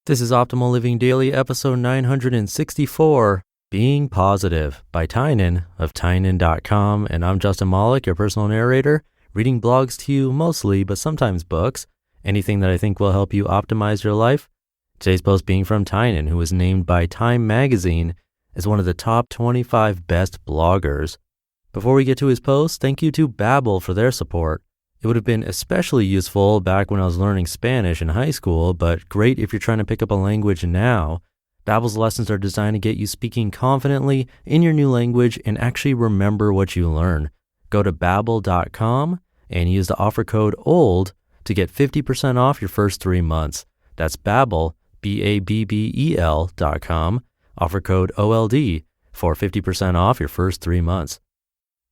This is Optimal Living Daily, episode 964, Being Positive by Tynan of Tynan.com. And I'm Justin Malik, your personal narrator, reading blogs to you mostly, but sometimes books, anything that I think will help you optimize your life. Today's post being from Tynan, who was named by Time Magazine as one of the top 25 best bloggers. Before we get to his post, thank you to Babbel for their support. It would have been especially useful back when I was learning Spanish in high school, but great if you're trying to pick up a language now. Babbel's lessons are designed to get you speaking confidently in your new language and actually remember what you learn. Go to Babbel.com and use the offer code OLD to get 50% off your first 3 months. That's Babbel, Babbel.com, offer code OLD for 50% off your first 3 months.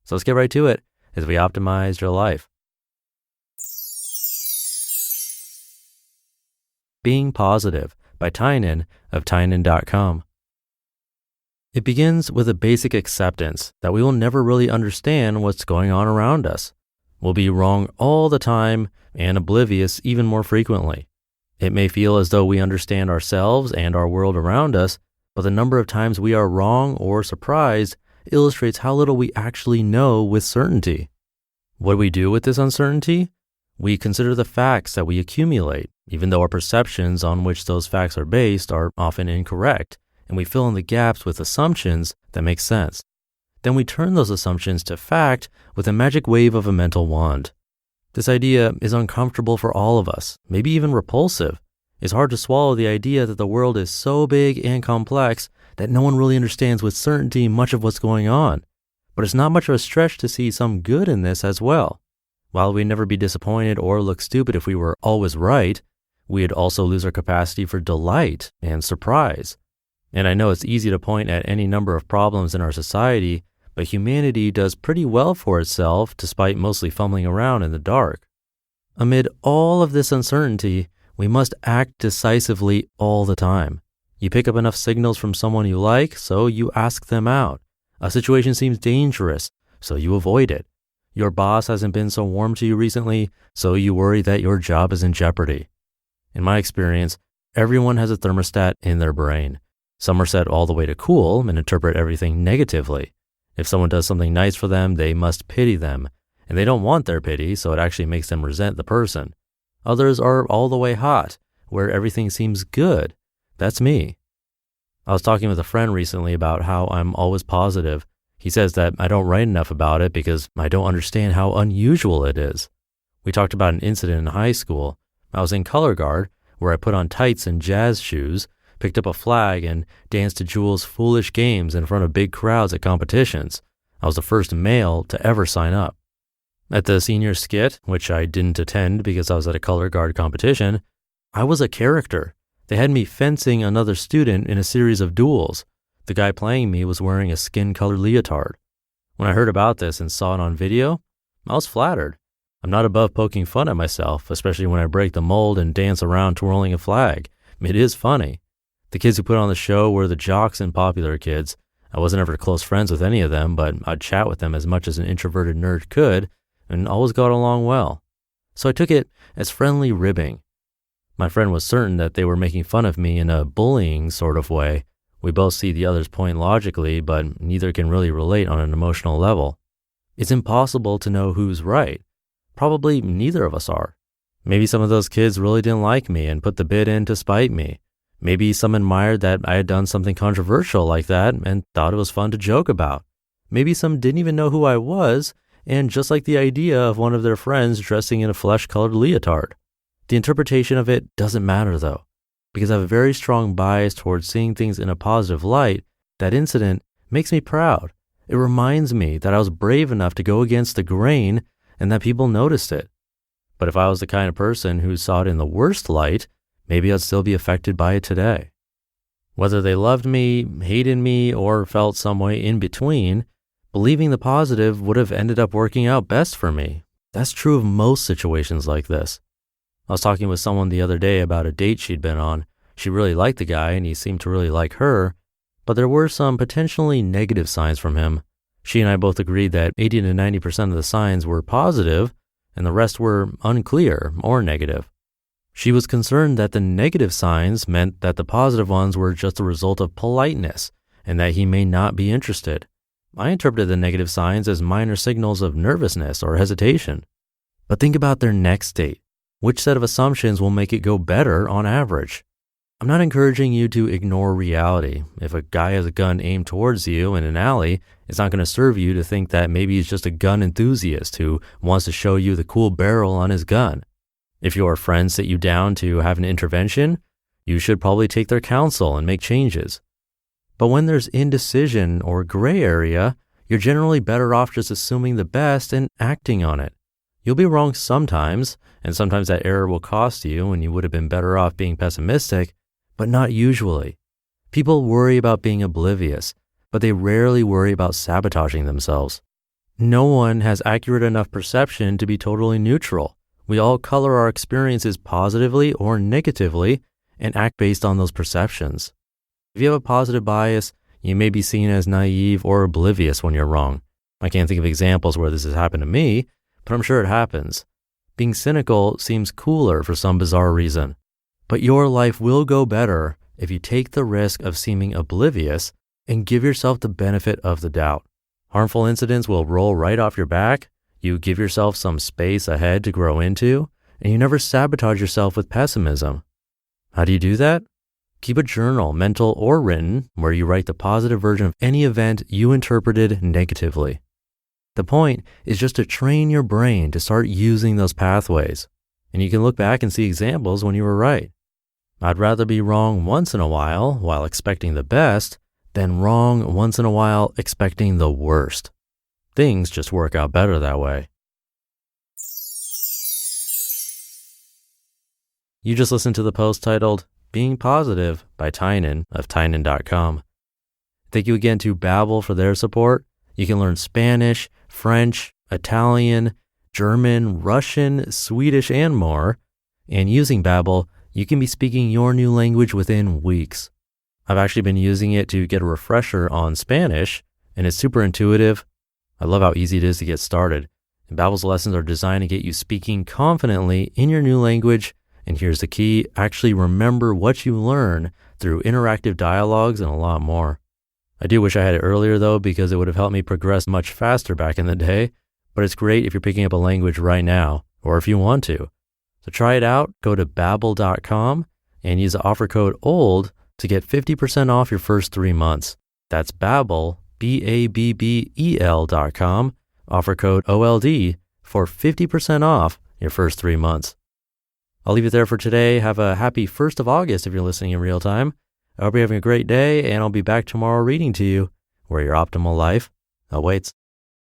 So let's get right to it as we optimize your life. Being Positive by Tynan of Tynan.com. It begins with a basic acceptance that we will never really understand what's going on around us. We'll be wrong all the time and oblivious even more frequently. It may feel as though we understand ourselves and our world around us, but the number of times we are wrong or surprised illustrates how little we actually know with certainty. What do we do with this uncertainty? We consider the facts that we accumulate, even though our perceptions on which those facts are based are often incorrect, and we fill in the gaps with assumptions that make sense. Then we turn those assumptions to fact with a magic wave of a mental wand. This idea is uncomfortable for all of us, maybe even repulsive. It's hard to swallow the idea that the world is so big and complex that no one really understands with certainty much of what's going on. But it's not much of a stretch to see some good in this as well. While we'd never be disappointed or look stupid if we were always right, we'd also lose our capacity for delight and surprise. And I know it's easy to point at any number of problems in our society, but humanity does pretty well for itself despite mostly fumbling around in the dark. Amid all of this uncertainty, we must act decisively all the time. You pick up enough signals from someone you like, so you ask them out. A situation seems dangerous, so you avoid it. Your boss hasn't been so warm to you recently, so you worry that your job is in jeopardy. In my experience, everyone has a thermostat in their brain. Some are set all the way to cool and interpret everything negatively. If someone does something nice for them, they must pity them, and they don't want their pity, so it actually makes them resent the person. Others are all the way hot, where everything seems good. That's me. I was talking with a friend recently about how I'm always positive. He says that I don't write enough about it because I don't understand how unusual it is. We talked about an incident in high school. I was in color guard, where I put on tights and jazz shoes, picked up a flag, and danced to Jewel's Foolish Games in front of big crowds at competitions. I was the first male to ever sign up. At the senior skit, which I didn't attend because I was at a color guard competition, I was a character. They had me fencing another student in a series of duels. The guy playing me was wearing a skin-colored leotard. When I heard about this and saw it on video, I was flattered. I'm not above poking fun at myself, especially when I break the mold and dance around twirling a flag. It is funny. The kids who put on the show were the jocks and popular kids. I wasn't ever close friends with any of them, but I'd chat with them as much as an introverted nerd could, and always got along well. So I took it as friendly ribbing. My friend was certain that they were making fun of me in a bullying sort of way. We both see the other's point logically, but neither can really relate on an emotional level. It's impossible to know who's right. Probably neither of us are. Maybe some of those kids really didn't like me and put the bid in to spite me. Maybe some admired that I had done something controversial like that and thought it was fun to joke about. Maybe some didn't even know who I was and just liked the idea of one of their friends dressing in a flesh-colored leotard. The interpretation of it doesn't matter though. Because I have a very strong bias towards seeing things in a positive light, that incident makes me proud. It reminds me that I was brave enough to go against the grain and that people noticed it. But if I was the kind of person who saw it in the worst light, maybe I'd still be affected by it today. Whether they loved me, hated me, or felt some way in between, believing the positive would have ended up working out best for me. That's true of most situations like this. I was talking with someone the other day about a date she'd been on. She really liked the guy and he seemed to really like her, but there were some potentially negative signs from him. She and I both agreed that 80 to 90% of the signs were positive and the rest were unclear or negative. She was concerned that the negative signs meant that the positive ones were just a result of politeness and that he may not be interested. I interpreted the negative signs as minor signals of nervousness or hesitation. But think about their next date. Which set of assumptions will make it go better on average? I'm not encouraging you to ignore reality. If a guy has a gun aimed towards you in an alley, it's not going to serve you to think that maybe he's just a gun enthusiast who wants to show you the cool barrel on his gun. If your friends sit you down to have an intervention, you should probably take their counsel and make changes. But when there's indecision or gray area, you're generally better off just assuming the best and acting on it. You'll be wrong sometimes, and sometimes that error will cost you and you would have been better off being pessimistic, but not usually. People worry about being oblivious, but they rarely worry about sabotaging themselves. No one has accurate enough perception to be totally neutral. We all color our experiences positively or negatively and act based on those perceptions. If you have a positive bias, you may be seen as naive or oblivious when you're wrong. I can't think of examples where this has happened to me, but I'm sure it happens. Being cynical seems cooler for some bizarre reason. But your life will go better if you take the risk of seeming oblivious and give yourself the benefit of the doubt. Harmful incidents will roll right off your back. You give yourself some space ahead to grow into, and you never sabotage yourself with pessimism. How do you do that? Keep a journal, mental or written, where you write the positive version of any event you interpreted negatively. The point is just to train your brain to start using those pathways, and you can look back and see examples when you were right. I'd rather be wrong once in a while expecting the best than wrong once in a while expecting the worst. Things just work out better that way. You just listened to the post titled Being Positive by Tynan of Tynan.com. Thank you again to Babbel for their support. You can learn Spanish, French, Italian, German, Russian, Swedish, and more. And using Babbel, you can be speaking your new language within weeks. I've actually been using it to get a refresher on Spanish, and it's super intuitive. I love how easy it is to get started. And Babbel's lessons are designed to get you speaking confidently in your new language. And here's the key, actually remember what you learn through interactive dialogues and a lot more. I do wish I had it earlier though, because it would have helped me progress much faster back in the day, but it's great if you're picking up a language right now, or if you want to. So try it out, go to Babbel.com and use the offer code OLD to get 50% off your first 3 months. That's Babbel, Babbel.com, offer code OLD for 50% off your first 3 months. I'll leave it there for today. Have a happy 1st of August if you're listening in real time. I hope you're having a great day, and I'll be back tomorrow reading to you where your optimal life awaits.